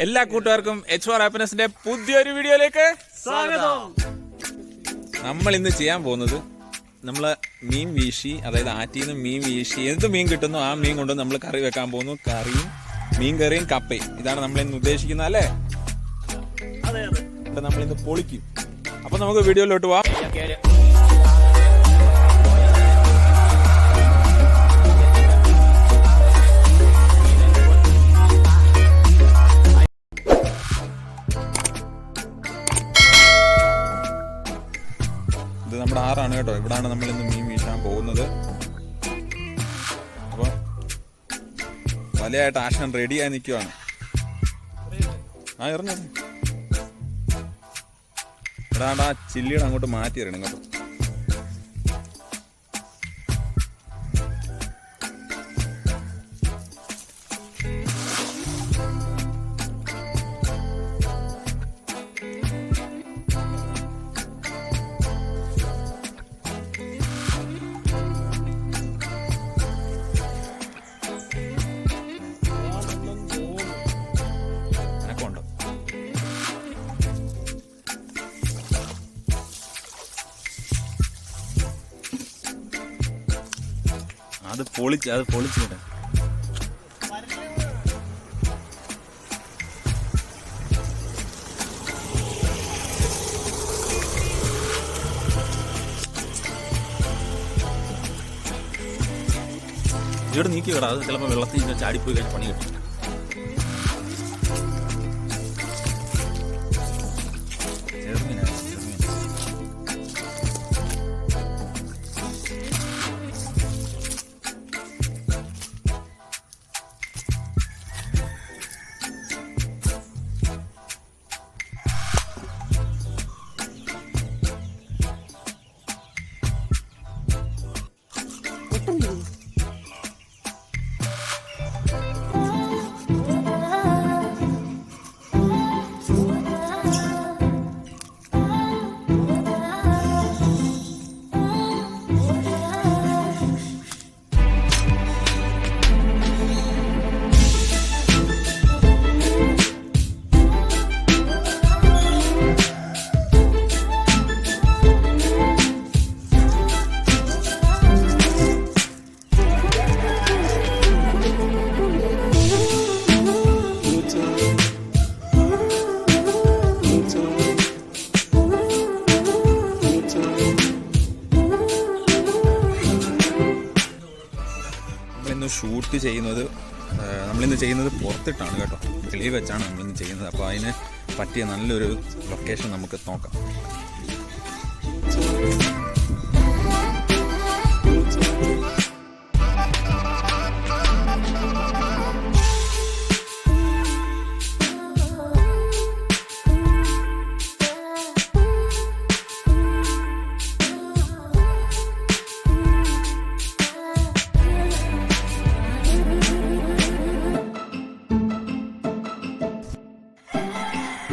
എല്ലാ കൂട്ടുകാർക്കും H4 ഹാപ്പിനെസിന്റെ പുതിയൊരു വീഡിയോയിലേക്ക് സ്വാഗതം. നമ്മൾ ഇന്ന് ചെയ്യാൻ പോകുന്നത് നമ്മള് മീൻ വീശി, അതായത് ആറ്റിന്ന് മീൻ വീശി എന്ത് മീൻ കിട്ടുന്നു ആ മീൻ കൊണ്ട് നമ്മൾ കറി വെക്കാൻ പോകുന്നു. കറിയും മീൻ കറിയും കപ്പയും ഇതാണ് നമ്മൾ ഇന്ന് ഉദ്ദേശിക്കുന്നത്, അല്ലേ? നമ്മൾ ഇന്ന് പൊളിക്കും. അപ്പൊ നമുക്ക് വീഡിയോയിലോട്ട് പോവാം. ഇത് നമ്മുടെ ആറാണ് കേട്ടോ. ഇവിടാണ് നമ്മൾ ഇന്ന് മീൻ വീശാൻ പോകുന്നത്. അപ്പൊ വലയായിട്ട് ആശാൻ റെഡിയായി നിൽക്കുവാണ്. എറിഞ്ഞു ഇടാണ്ട് ആ ചില്ലിയുടെ അങ്ങോട്ട് മാറ്റി തരണം കേട്ടോ. അത് പൊളിച്ച് കേട്ടോ. ഇവിടെ നീക്കി കേടാ. അത് ചിലപ്പോൾ വെള്ളത്തിൽ ചാടിപ്പോയി കഴിഞ്ഞാൽ പണി കിട്ടും. നമ്മളിന്ന് ചെയ്യുന്നത് പുറത്തിട്ടാണ് കേട്ടോ. വെളിയിൽ വെച്ചാണ് നമ്മളിന്ന് ചെയ്യുന്നത്. അപ്പോൾ അതിന് പറ്റിയ നല്ലൊരു ലൊക്കേഷൻ നമുക്ക് നോക്കാം.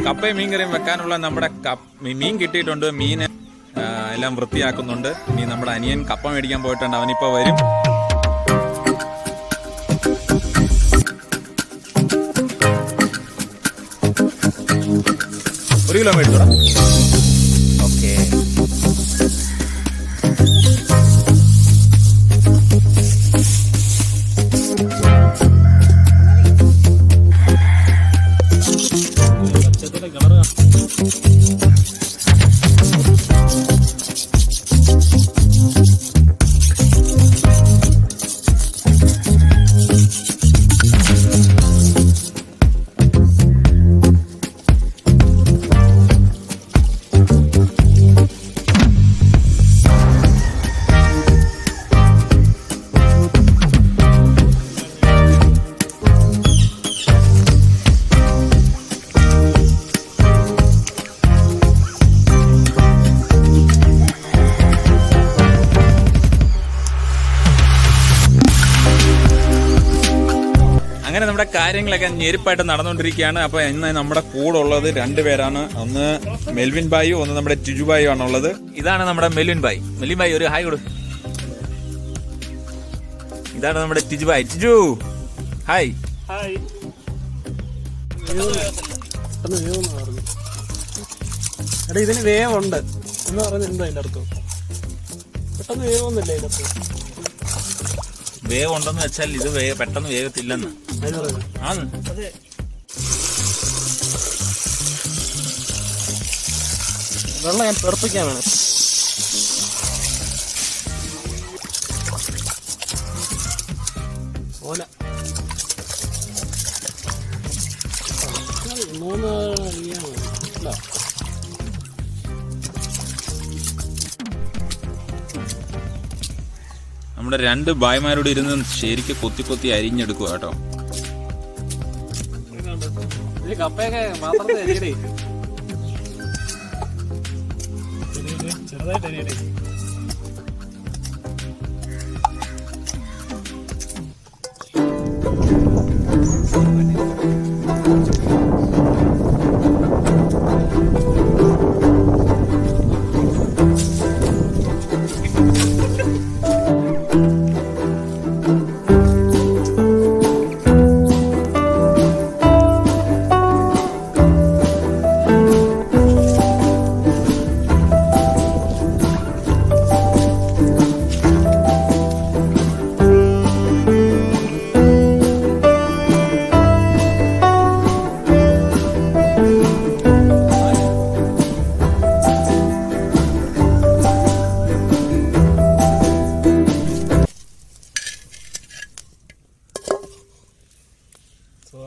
കപ്പയും മീൻ കറിയും വെക്കാനുള്ള നമ്മുടെ മീൻ കിട്ടിയിട്ടുണ്ട്. മീൻ എല്ലാം വൃത്തിയാക്കുന്നുണ്ട്. ഇനി നമ്മുടെ അനിയൻ കപ്പ മേടിക്കാൻ പോയിട്ടുണ്ട്. അവനിപ്പോ വരും. ഒരു കിലോ മേടിച്ചോടാ. ഓക്കെ. അങ്ങനെ നമ്മുടെ കാര്യങ്ങളൊക്കെ ഞെരുപ്പായിട്ട് നടന്നുകൊണ്ടിരിക്കുകയാണ്. അപ്പോൾ ഇന്ന് നമ്മുടെ കൂടെ ഉള്ളത് രണ്ടുപേരാണ്. ഒന്ന് മെൽവിൻ ബായും ഒന്ന് നമ്മുടെ ടിജു ബായും ആണുള്ളത്. ഇതാണ് നമ്മുടെ മെൽവിൻ ബായ്. മെൽവിൻ ബായ് ഒരു ഹായ് കൊടു. ഇതാണ് നമ്മുടെ ടിജു ബായ്. ടിജു ഹായ്. പെട്ടെന്ന് വേവെന്ന് പറഞ്ഞു. എടാ ഇതിന് വേവുണ്ട് എന്ന് പറഞ്ഞ എന്താ അതിൻ്റെ അർത്ഥം? പെട്ടെന്ന് വേവൊന്നുമില്ല ഇതിനകത്ത്. വേവ് ഉണ്ടെന്ന് വെച്ചാൽ ഇത് പെട്ടെന്ന് വേഗത്തില്ലെന്ന് ആണ്. വെള്ളം ഞാൻ തെറിപ്പിക്കാൻ വേണം. ഓല 3 ഇല്ല. നമ്മുടെ 2 ഭായിമാരോട് ഇരുന്ന് ശരിക്ക് കൊത്തി അരിഞ്ഞെടുക്കുക കേട്ടോ. കപ്പയൊക്കെ മാത്രം അരിയടേ, ചെറുതായിട്ട് അരിയടേ.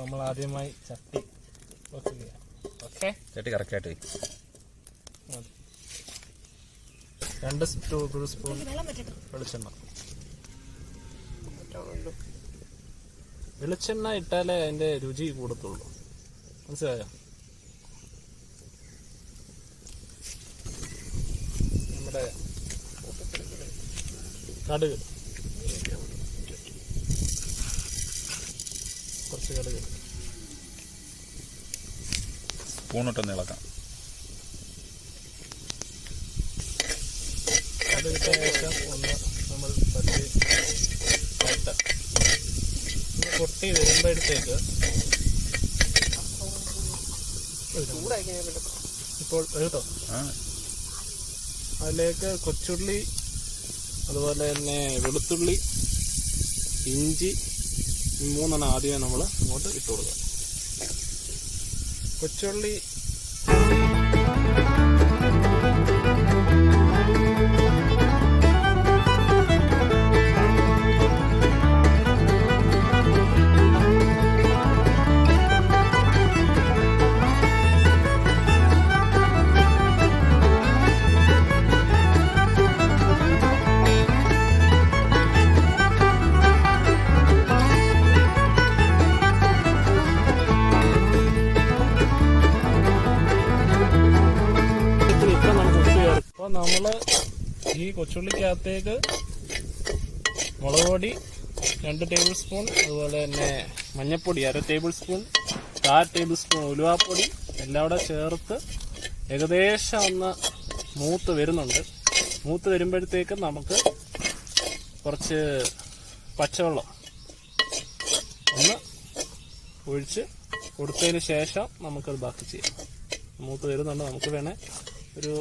നമ്മൾ ആദ്യമായി ചട്ടി വെക്കുകയാണ്. ഓക്കെ, ചട്ടി കറക്റ്റായിട്ട് 2 സ്പൂൺ വെളിച്ചെണ്ണ. വെളിച്ചെണ്ണ ഇട്ടാലേ അതിന്റെ രുചി കൂടത്തുള്ളൂ, മനസ്സിലായോ? നമ്മുടെ കടുക്, കുറച്ച് കടുക് സ്പൂണിട്ടൊന്ന് ഇളക്കാം. കടുകിട്ട ശേഷം ഒന്ന് നമ്മൾ പൊട്ടി വരുമ്പോഴത്തേക്ക് ഇപ്പോൾ കേട്ടോ അതിലേക്ക് കൊച്ചുള്ളി, അതുപോലെ തന്നെ വെളുത്തുള്ളി, ഇഞ്ചി, 3 ആദ്യമേ നമ്മൾ ഇങ്ങോട്ട് ഇട്ട് കൊടുക്കുക. കൊച്ചുള്ളി നമ്മൾ ഈ കൊച്ചുള്ളിക്കകത്തേക്ക് മുളക് പൊടി 2 ടേബിൾ സ്പൂൺ, അതുപോലെ തന്നെ മഞ്ഞൾപ്പൊടി 1/2 ടേബിൾ സ്പൂൺ, 1/4 ടേബിൾ സ്പൂൺ ഉലുവാപ്പൊടി എല്ലാം കൂടെ ചേർത്ത് ഏകദേശം ഒന്ന് മൂത്ത് വരുന്നുണ്ട്. മൂത്ത് വരുമ്പോഴത്തേക്ക് നമുക്ക് കുറച്ച് പച്ചവെള്ളം ഒന്ന് ഒഴിച്ച് കൊടുത്തതിന് ശേഷം നമുക്കത് ബാക്കി ചെയ്യാം. മൂത്ത് വരുന്നുണ്ട്, നമുക്ക് വേണേ ഒരു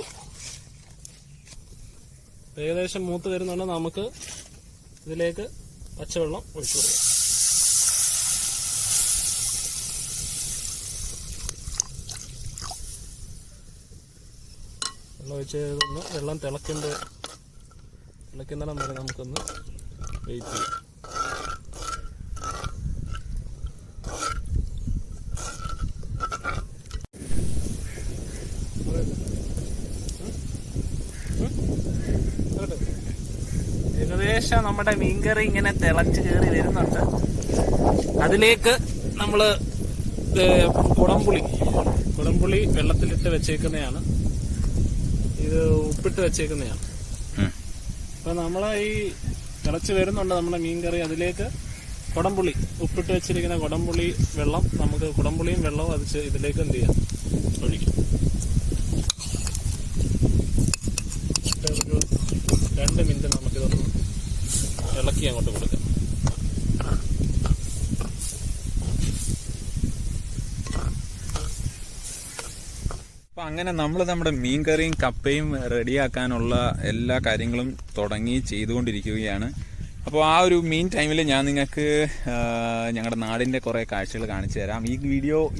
ഏകദേശം മൂത്ത് വരുന്നുണ്ട്, നമുക്ക് ഇതിലേക്ക് പച്ചവെള്ളം ഒഴിച്ചു കൊടുക്കാം. വെള്ളം ഒഴിച്ച് വെള്ളം തിളക്കുന്നിടം വരെ നമുക്കൊന്ന് വെയിറ്റ് ചെയ്യാം. ഏകദേശം നമ്മുടെ മീൻകറി ഇങ്ങനെ തിളച്ച് കയറി വരുന്നുണ്ട്. അതിലേക്ക് നമ്മൾ കുടംപുളി വെള്ളത്തിലിട്ട് വെച്ചേക്കുന്നതാണ്, ഇത് ഉപ്പിട്ട് വെച്ചേക്കുന്നതാണ്. അപ്പൊ നമ്മളെ ഈ തിളച്ച് വരുന്നുണ്ട് നമ്മുടെ മീൻകറി. അതിലേക്ക് കുടംപുളി, ഉപ്പിട്ട് വെച്ചിരിക്കുന്ന കുടംപുളി വെള്ളം, നമുക്ക് കുടംപുളിയും വെള്ളവും അത് ഇതിലേക്ക് എന്ത് ചെയ്യാം, ഒഴിക്കും. ഒരു 2 മിനിറ്റ് നമുക്കിതൊന്ന് ഇളക്കി അങ്ങോട്ട് കൊടുക്കാം. അപ്പം അങ്ങനെ നമ്മൾ നമ്മുടെ മീൻ കറിയും കപ്പയും റെഡിയാക്കാനുള്ള എല്ലാ കാര്യങ്ങളും ചെയ്തുകൊണ്ടിരിക്കുകയാണ്. അപ്പോൾ ആ ഒരു മീൻ ടൈമിൽ ഞാൻ നിങ്ങൾക്ക് ഞങ്ങളുടെ നാടിൻ്റെ കുറേ കാഴ്ചകൾ കാണിച്ചു തരാം.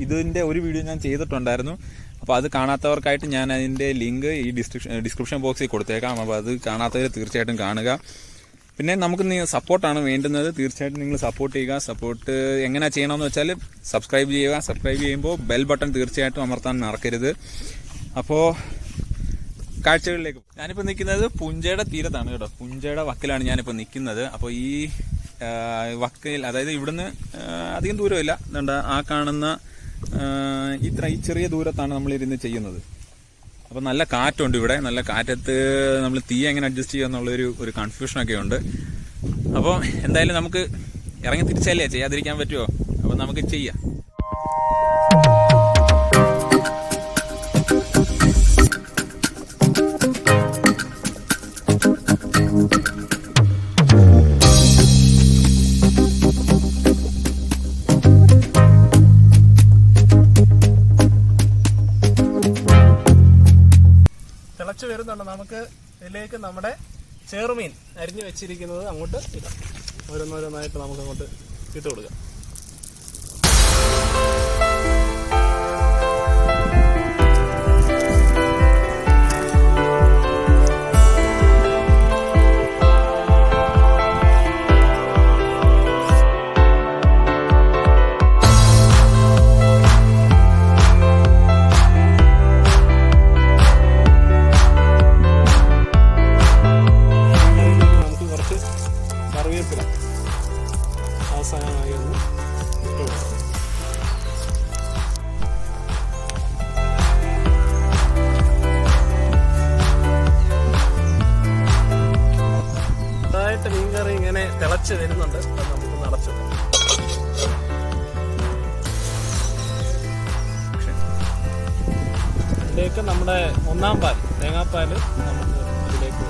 ഇതിൻ്റെ ഒരു വീഡിയോ ഞാൻ ചെയ്തിട്ടുണ്ടായിരുന്നു. അപ്പോൾ അത് കാണാത്തവർക്കായിട്ട് ഞാൻ അതിൻ്റെ ലിങ്ക് ഈ ഡിസ്ക്രിപ്ഷൻ ബോക്സിൽ കൊടുത്തേക്കാം. അപ്പോൾ അത് കാണാത്തവർ തീർച്ചയായിട്ടും കാണുക. പിന്നെ നമുക്ക് സപ്പോർട്ടാണ് വേണ്ടുന്നത്. തീർച്ചയായിട്ടും നിങ്ങൾ സപ്പോർട്ട് ചെയ്യുക. സപ്പോർട്ട് എങ്ങനെ ചെയ്യണമെന്ന് വെച്ചാൽ സബ്സ്ക്രൈബ് ചെയ്യുക. സബ്സ്ക്രൈബ് ചെയ്യുമ്പോൾ ബെൽ ബട്ടൺ തീർച്ചയായിട്ടും അമർത്താൻ മറക്കരുത്. അപ്പോൾ കാഴ്ചകളിലേക്ക് ഞാനിപ്പോൾ നിൽക്കുന്നത് പുഞ്ചയുടെ തീരത്താണ് കേട്ടോ. പുഞ്ചയുടെ വക്കിലാണ് ഞാനിപ്പോൾ നിൽക്കുന്നത്. അപ്പോൾ ഈ വക്കിൽ, അതായത് ഇവിടുന്ന് അധികം ദൂരമില്ല, എന്താ ആ കാണുന്ന ഈ ചെറിയ ദൂരത്താണ് നമ്മളിരുന്ന് ചെയ്യുന്നത്. അപ്പോൾ നല്ല കാറ്റുണ്ട് ഇവിടെ. നല്ല കാറ്റത്ത് നമ്മൾ തീ എങ്ങനെ അഡ്ജസ്റ്റ് ചെയ്യുക എന്നുള്ളൊരു കൺഫ്യൂഷനൊക്കെ ഉണ്ട്. അപ്പോൾ എന്തായാലും നമുക്ക് ഇറങ്ങി തിരിച്ചല്ലേ, ചെയ്യാതിരിക്കാൻ പറ്റുമോ? അപ്പോൾ നമുക്ക് ചെയ്യാം. തിളച്ച് വരുന്നുണ്ട്. നമുക്ക് ഇതിലേക്ക് നമ്മുടെ ചെറുമീൻ അരിഞ്ഞു വെച്ചിരിക്കുന്നത് അങ്ങോട്ട് ഇടാം. ഓരോന്നോരോന്നായിട്ട് നമുക്ക് അങ്ങോട്ട് ഇട്ട് കൊടുക്കാം. മീൻകറി ഇങ്ങനെ തിളച്ച് വരുന്നുണ്ട്. നമുക്ക് നടച്ചു ഇതിലേക്ക് നമ്മുടെ ഒന്നാം പാൽ, തേങ്ങാപ്പാൽ നമുക്ക് ഇതിലേക്ക്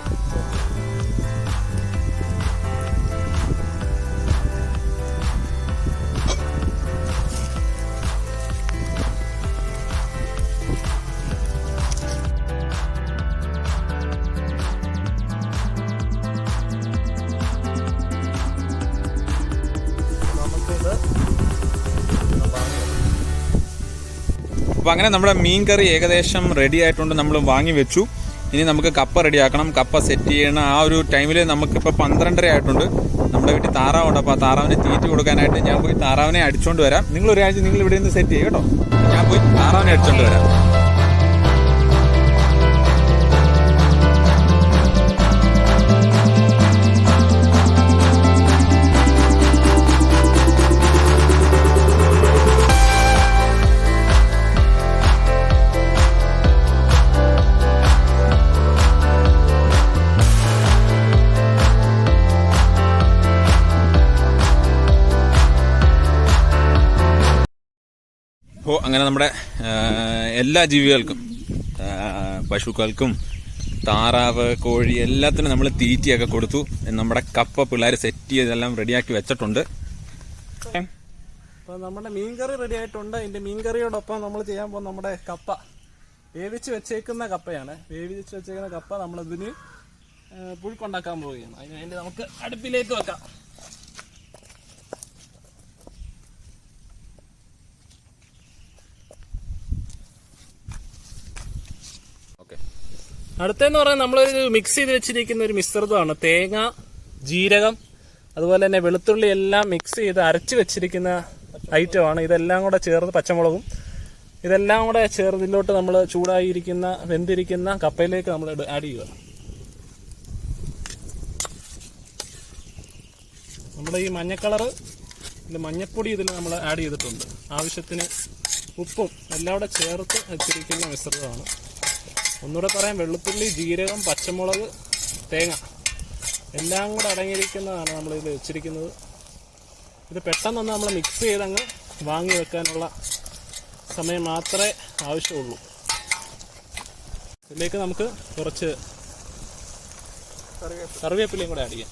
അപ്പോൾ അങ്ങനെ നമ്മുടെ മീൻ കറി ഏകദേശം റെഡി ആയിട്ടുണ്ട്. നമ്മൾ വാങ്ങി വെച്ചു. ഇനി നമുക്ക് കപ്പ റെഡിയാക്കണം. കപ്പ സെറ്റ് ചെയ്യണം. ആ ഒരു ടൈമിൽ നമുക്കിപ്പോൾ 12:30 ആയിട്ടുണ്ട്. നമ്മുടെ വീട്ടിൽ താറാവുണ്ട്. അപ്പോൾ ആ താറാവിനെ തീറ്റ കൊടുക്കാനായിട്ട് ഞാൻ പോയി താറാവിനെ അടിച്ചുകൊണ്ട് വരാം. നിങ്ങൾ ഒരാഴ്ച നിങ്ങൾ ഇവിടെ നിന്ന് സെറ്റ് ചെയ്യും കേട്ടോ. ഞാൻ പോയി താറാവിനെ അടിച്ചുകൊണ്ട് വരാം. അപ്പോൾ അങ്ങനെ നമ്മുടെ എല്ലാ ജീവികൾക്കും, പശുക്കൾക്കും, താറാവ്, കോഴി എല്ലാത്തിനും നമ്മൾ തീറ്റയൊക്കെ കൊടുത്തു. നമ്മുടെ കപ്പ പിള്ളേർ സെറ്റ് ചെയ്തെല്ലാം റെഡിയാക്കി വെച്ചിട്ടുണ്ട്. അപ്പോൾ നമ്മുടെ മീൻകറി റെഡി ആയിട്ടുണ്ട്. ഇതിൻ്റെ മീൻകറിയോടൊപ്പം നമ്മൾ ചെയ്യാൻ പോകുന്ന നമ്മുടെ കപ്പ, വേവിച്ച് വെച്ചേക്കുന്ന കപ്പയാണ്. വേവിച്ച് വെച്ചേക്കുന്ന കപ്പ നമ്മളിതിന് പുഴുക്കുണ്ടാക്കാൻ പോവുകയാണ്. അതിനുവേണ്ടി നമുക്ക് അടുപ്പിലേക്ക് വെക്കാം. അടുത്തെന്ന് പറഞ്ഞാൽ നമ്മളൊരു മിക്സ് ചെയ്ത് വെച്ചിരിക്കുന്ന ഒരു മിശ്രിതമാണ്. തേങ്ങ, ജീരകം, അതുപോലെ തന്നെ വെളുത്തുള്ളി എല്ലാം മിക്സ് ചെയ്ത് അരച്ച് വെച്ചിരിക്കുന്ന ഐറ്റമാണ്. ഇതെല്ലാം കൂടെ ചേർന്ന്, പച്ചമുളകും ഇതെല്ലാം കൂടെ ചേർന്നതിലോട്ട് നമ്മൾ ചൂടായിരിക്കുന്ന വെന്തിരിക്കുന്ന കപ്പയിലേക്ക് നമ്മൾ ആഡ് ചെയ്യുക. നമ്മുടെ ഈ മഞ്ഞക്കളറ്, മഞ്ഞപ്പൊടി ഇതിൽ നമ്മൾ ആഡ് ചെയ്തിട്ടുണ്ട്. ആവശ്യത്തിന് ഉപ്പും എല്ലാം കൂടെ ചേർത്ത് വെച്ചിരിക്കുന്ന മിശ്രിതമാണ്. ഒന്നുകൂടെ പറയാം, വെളുത്തുള്ളി, ജീരകം, പച്ചമുളക്, തേങ്ങ എല്ലാം കൂടെ അടങ്ങിയിരിക്കുന്നതാണ് നമ്മളിത് വെച്ചിരിക്കുന്നത്. ഇത് പെട്ടെന്നൊന്ന് നമ്മൾ മിക്സ് ചെയ്തങ്ങ് വാങ്ങി വെക്കാനുള്ള സമയം മാത്രമേ ആവശ്യമുള്ളൂ. ഇതിലേക്ക് നമുക്ക് കുറച്ച് കറിവേപ്പിലയും കൂടെ ആഡ് ചെയ്യാം.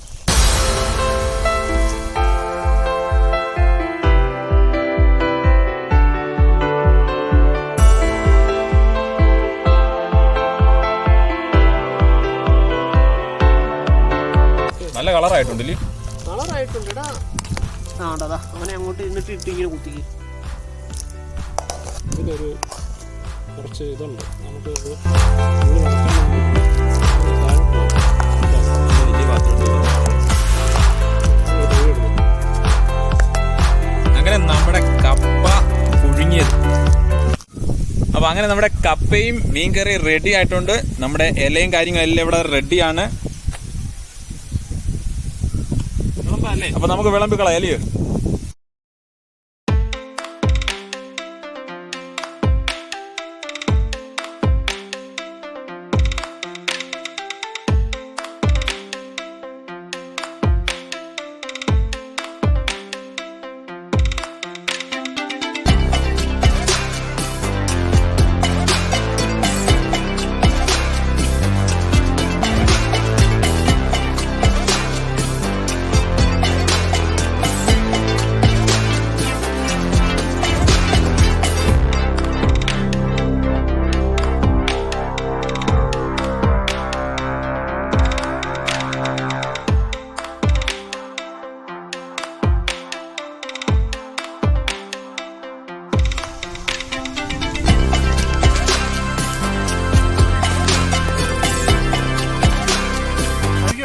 കളറായിട്ടുണ്ടല്ലേ? കളറായിട്ടുണ്ട്. ഇടാ ആണ്ടതാ അവനെ അങ്ങോട്ട് ഇരുന്നിട്ട് ഇങ്ങനെ കുത്തിക്ക്. ഇതിലൊരു കുറച്ച് ഇതുണ്ട്, നമുക്ക് അങ്ങനെ നമ്മുടെ കപ്പ പുഴുങ്ങിയത്. അപ്പൊ അങ്ങനെ നമ്മുടെ കപ്പയും മീൻകറിയും റെഡി ആയിട്ടുണ്ട്. നമ്മുടെ ഇലയും കാര്യങ്ങളും എല്ലാം ഇവിടെ റെഡിയാണ്. അപ്പൊ നമുക്ക് വിളമ്പി കളയാം അല്ലയോ?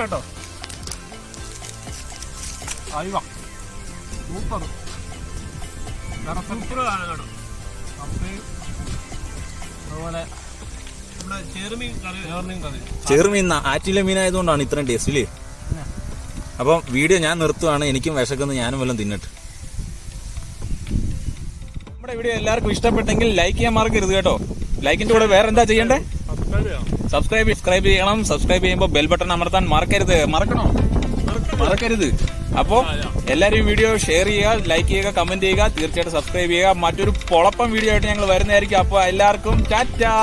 കേട്ടോ അയ്യോ സൂപ്പർ സൂപ്പർ ആണ് കേട്ടോ. കപ്പയും അതുപോലെ നമ്മുടെ ചെറുമീൻ കറി. ചെറുമീൻ ആറ്റിലെ മീനായതുകൊണ്ടാണ് ഇത്രയും ടേസ്റ്റ് ഇല്ലേ? അപ്പം വീഡിയോ ഞാൻ നിർത്തുവാണ്. എനിക്കും വിശക്കുന്നു, ഞാനും വല്ലതും തിന്നിട്ട്. നമ്മുടെ വീഡിയോ എല്ലാവർക്കും ഇഷ്ടപ്പെട്ടെങ്കിൽ ലൈക്ക് ചെയ്യാൻ മറക്കരുത് കേട്ടോ. ലൈക്കിന്റെ കൂടെ വേറെ എന്താ ചെയ്യണ്ടേ? സബ്സ്ക്രൈബ് ചെയ്യണം. സബ്സ്ക്രൈബ് ചെയ്യുമ്പോൾ ബെൽ ബട്ടൺ അമർത്താൻ മറക്കരുത്. അപ്പോ എല്ലാവരും വീഡിയോ ഷെയർ ചെയ്യുക, ലൈക്ക് ചെയ്യുക, കമന്റ് ചെയ്യുക, തീർച്ചയായിട്ടും സബ്സ്ക്രൈബ് ചെയ്യുക. മറ്റൊരു പൊളപ്പം വീഡിയോ ആയിട്ട് ഞങ്ങൾ വരുന്നതായിരിക്കും. അപ്പോൾ എല്ലാവർക്കും ടാറ്റാ.